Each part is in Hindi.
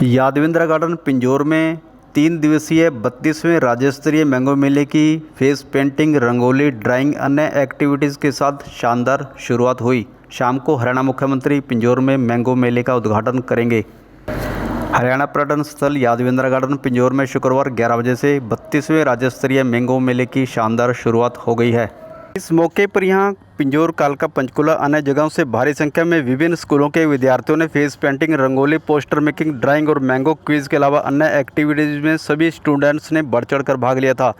यादविंद्रा गार्डन पिंजौर में 3 दिवसीय 32वें राज्य स्तरीय मैंगो मेले की फेस पेंटिंग, रंगोली, ड्राइंग, अन्य एक्टिविटीज़ के साथ शानदार शुरुआत हुई। शाम को हरियाणा मुख्यमंत्री पिंजौर में मैंगो मेले का उद्घाटन करेंगे। हरियाणा पर्यटन स्थल यादविंद्रा गार्डन पिंजौर में शुक्रवार 11 बजे से 32वें राज्य स्तरीय मैंगो मेले की शानदार शुरुआत हो गई है। इस मौके पर यहां पिंजौर, कालका, पंचकुला, अन्य जगहों से भारी संख्या में विभिन्न स्कूलों के विद्यार्थियों ने face painting, rangoli, poster making, drawing और मैंगो क्विज के अलावा अन्य एक्टिविटीज़ में सभी स्टूडेंट्स ने बढ़ चढ़कर भाग लिया था।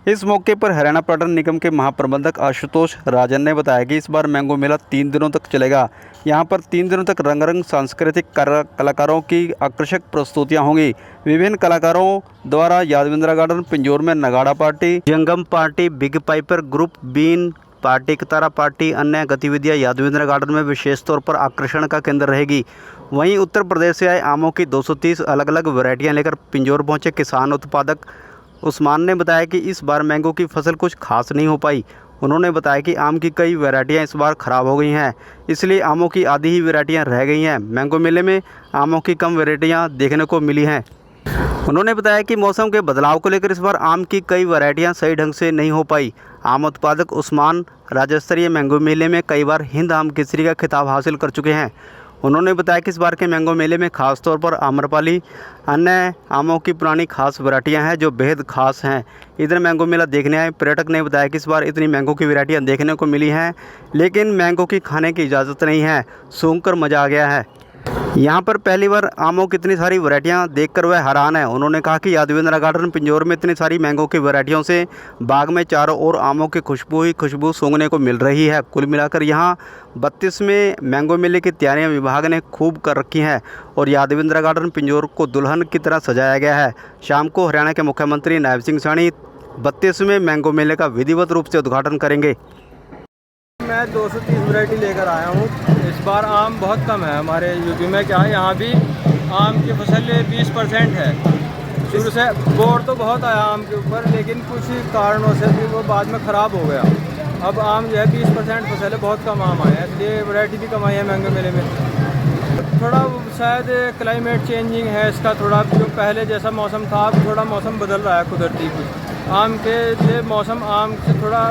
इस मौके पर हरियाणा पर्यटन निगम के महाप्रबंधक आशुतोष राजन ने बताया कि इस बार मैंगो मेला 3 दिनों तक चलेगा। यहां पर 3 दिनों तक रंगारंग सांस्कृतिक कलाकारों की आकर्षक प्रस्तुतियां होंगी। विभिन्न कलाकारों द्वारा यादविंद्रा गार्डन पिंजौर में नगाड़ा पार्टी, जंगम पार्टी, बिग पाइपर ग्रुप, बीन पार्टी, कतारा पार्टी, अन्य गतिविधियां यादविंद्रा गार्डन में विशेष तौर पर आकर्षण का केंद्र रहेगी। वहीं उत्तर प्रदेश से आए आमों की 230 अलग अलग वैरायटियां लेकर पिंजौर पहुंचे किसान उत्पादक उस्मान ने बताया कि इस बार मैंगो की फसल कुछ खास नहीं हो पाई। उन्होंने बताया कि आम की कई वैरायटियां इस बार ख़राब हो गई हैं, इसलिए आमों की आधी ही वैरायटियां रह गई हैं। मैंगो मेले में आमों की कम वैरायटियां देखने को मिली हैं। उन्होंने बताया कि मौसम के बदलाव को लेकर इस बार आम की कई वैरायटियां सही ढंग से नहीं हो पाई। आम उत्पादक उस्मान राज्य स्तरीय मैंगो मेले में कई बार हिंद आम केसरी का खिताब हासिल कर चुके हैं। उन्होंने बताया कि इस बार के मैंगो मेले में खास तौर पर आम्रपाली, अन्य आमों की पुरानी खास वैरायटियां हैं जो बेहद खास हैं। इधर मैंगो मेला देखने आए पर्यटक ने बताया कि इस बार इतनी मैंगो की वैरायटियां देखने को मिली हैं, लेकिन मैंगो की खाने की इजाज़त नहीं है। सूंघकर मज़ा आ गया है। यहाँ पर पहली बार आमों की इतनी सारी वैरायटियाँ देखकर वह हैरान है। उन्होंने कहा कि यादविंद्रा गार्डन पिंजौर में इतनी सारी मैंगो की वैरायटियों से बाग में चारों ओर आमों की खुशबू ही खुशबू सूंघने को मिल रही है। कुल मिलाकर यहाँ 32वें मैंगो मेले की तैयारियाँ विभाग ने खूब कर रखी हैं और यादविंद्रा गार्डन पिंजौर को दुल्हन की तरह सजाया गया है। शाम को हरियाणा के मुख्यमंत्री नायब सिंह सैनी 32वें मैंगो मेले का विधिवत रूप से उद्घाटन करेंगे। मैं 230 वैरायटी लेकर आया हूँ। इस बार आम बहुत कम है हमारे यूपी में। क्या है, यहाँ भी आम की फसल 20% है। शुरू से बोर तो बहुत आया आम के ऊपर, लेकिन कुछ कारणों से भी वो बाद में ख़राब हो गया। अब आम जो है 20% फसल है, बहुत कम आम आए हैं, इसलिए वैरायटी भी कम आई है मैंगो मेले में। थोड़ा शायद क्लाइमेट चेंजिंग है इसका, थोड़ा जो पहले जैसा मौसम था अब थोड़ा मौसम बदल रहा है कुदरती कुछ। आम के लिए मौसम आम से थोड़ा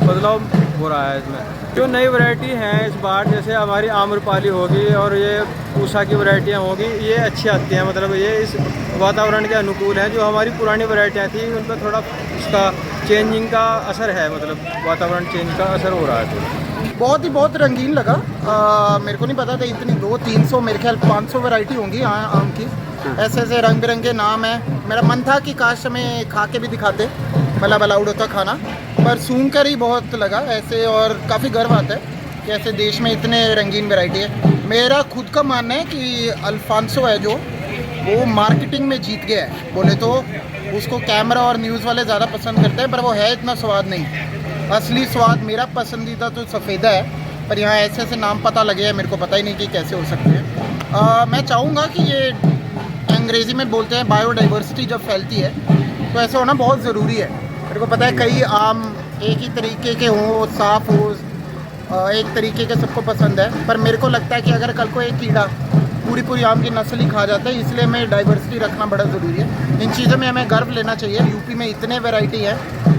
बदलाव हो रहा है इसमें। जो नई वैरायटी हैं इस बार, जैसे हमारी आम्रपाली होगी और ये पूसा की वैरायटियाँ होगी, ये अच्छी आती हैं। मतलब ये इस वातावरण के अनुकूल हैं। जो हमारी पुरानी वैरायटियाँ थी उन पर थोड़ा इसका चेंजिंग का असर है, मतलब वातावरण चेंज का असर हो रहा है। बहुत रंगीन लगा। मेरे को नहीं पता था इतनी 200-300 मेरे ख्याल 500 वैरायटी होंगी आम की। ऐसे रंग बिरंगे नाम है। मेरा मन था कि काश हमें खा के भी दिखाते, मतलब अलाउड होता खाना, पर सूंघ कर ही बहुत लगा ऐसे। और काफ़ी गर्व आता है कि ऐसे देश में इतने रंगीन वैरायटी है। मेरा खुद का मानना है कि अल्फांसो है जो, वो मार्केटिंग में जीत गया है। बोले तो उसको कैमरा और न्यूज़ वाले ज़्यादा पसंद करते हैं, पर वो है इतना स्वाद नहीं। असली स्वाद मेरा पसंदीदा तो सफ़ेदा है, पर यहाँ ऐसे नाम पता लगे हैं, मेरे को पता ही नहीं कि कैसे हो सकते हैं। मैं चाहूँगा कि ये अंग्रेज़ी में बोलते हैं बायोडाइवर्सिटी जब फैलती है तो ऐसे होना बहुत ज़रूरी है। मेरे को पता है कई आम एक ही तरीके के हों, साफ़ हो, एक तरीके के सबको पसंद है, पर मेरे को लगता है कि अगर कल को एक कीड़ा पूरी आम की नस्ल ही खा जाता है, इसलिए हमें डाइवर्सिटी रखना बड़ा ज़रूरी है। इन चीज़ों में हमें गर्व लेना चाहिए। यूपी में इतने वैरायटी है,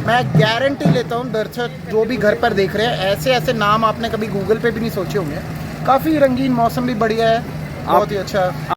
मैं गारंटी लेता हूँ दर्शक जो भी घर पर देख रहे हैं, ऐसे नाम आपने कभी गूगल पे भी नहीं सोचे होंगे। काफ़ी रंगीन, मौसम भी बढ़िया है, बहुत ही अच्छा है।